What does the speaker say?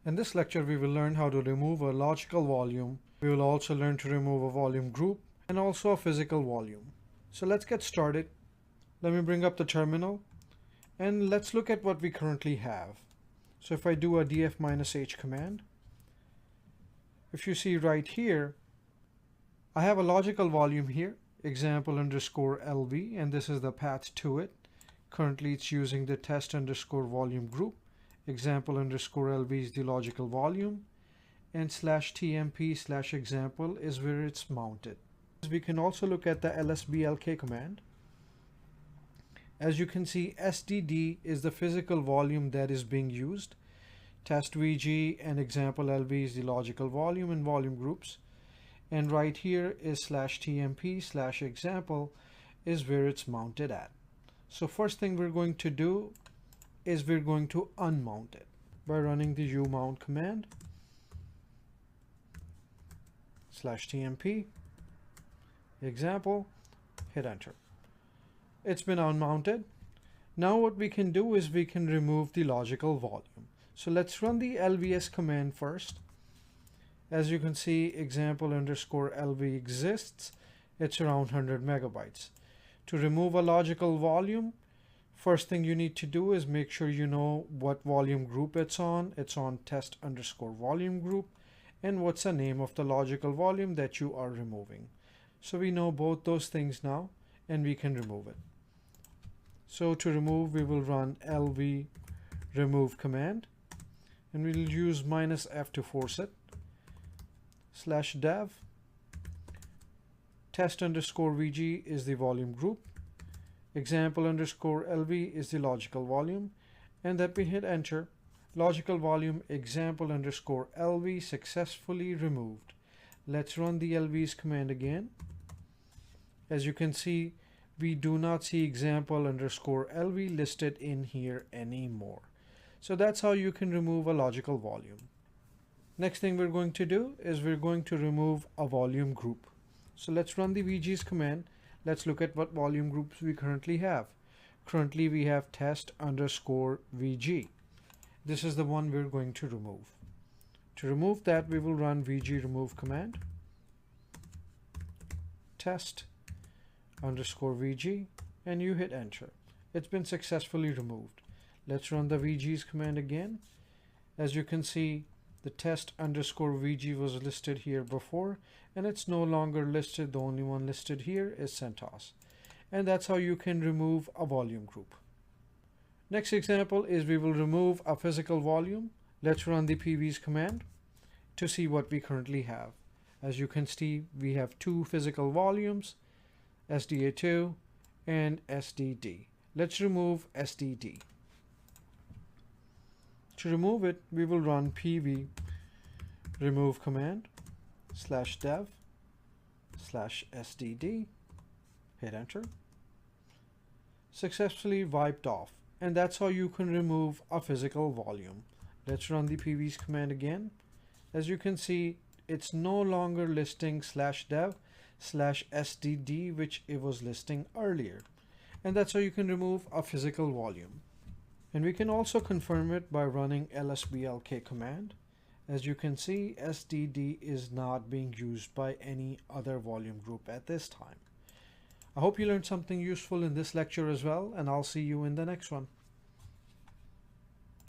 In this lecture, we will learn how to remove a logical volume. We will also learn to remove a volume group and also a physical volume. So let's get started. Let me bring up the terminal and let's look at what we currently have. So if I do a df-h command, if you see right here, I have a logical volume here, example underscore LV, and this is the path to it. Currently it's using the test underscore volume group. Example underscore LV is the logical volume, and /tmp/example is where it's mounted. We can also look at the lsblk command. As you can see, SDD is the physical volume that is being used. Test VG and example LV is the logical volume and volume groups. And right here is /tmp/example is where it's mounted at. So first thing we're going to do is we're going to unmount it by running the umount command /tmp example, hit enter. It's been unmounted. Now what we can do is we can remove the logical volume. So let's run the lvs command first. As you can see, example underscore LV exists. It's around 100 megabytes. To remove a logical volume, first thing you need to do is make sure you know what volume group it's on. It's on test underscore volume group, and what's the name of the logical volume that you are removing. So we know both those things now and we can remove it. So to remove, we will run lvremove command and we'll use -F to force it. /dev test underscore VG is the volume group. Example underscore LV is the logical volume, and that we hit enter. Logical volume example underscore LV successfully removed. Let's run the LVs command again. As you can see, we do not see example underscore LV listed in here anymore. So that's how you can remove a logical volume. Next thing we're going to do is we're going to remove a volume group. So let's run the VG's command. Let's look at what volume groups we currently have. Currently we have test underscore VG. This is the one we're going to remove. To remove that, we will run VG remove command. Test underscore VG, and you hit enter. It's been successfully removed. Let's run the VG's command again. As you can see, the test underscore VG was listed here before, and it's no longer listed. The only one listed here is CentOS. And that's how you can remove a volume group. Next example is we will remove a physical volume. Let's run the pvs command to see what we currently have. As you can see, we have two physical volumes, SDA2 and SDD. Let's remove SDD. To remove it, we will run pv remove command /dev/SDD, hit enter. Successfully wiped off, and that's how you can remove a physical volume. Let's run the pvs command again. As you can see, it's no longer listing /dev/SDD, which it was listing earlier. And that's how you can remove a physical volume. And we can also confirm it by running lsblk command. As you can see, SDD is not being used by any other volume group at this time. I hope you learned something useful in this lecture as well, and I'll see you in the next one.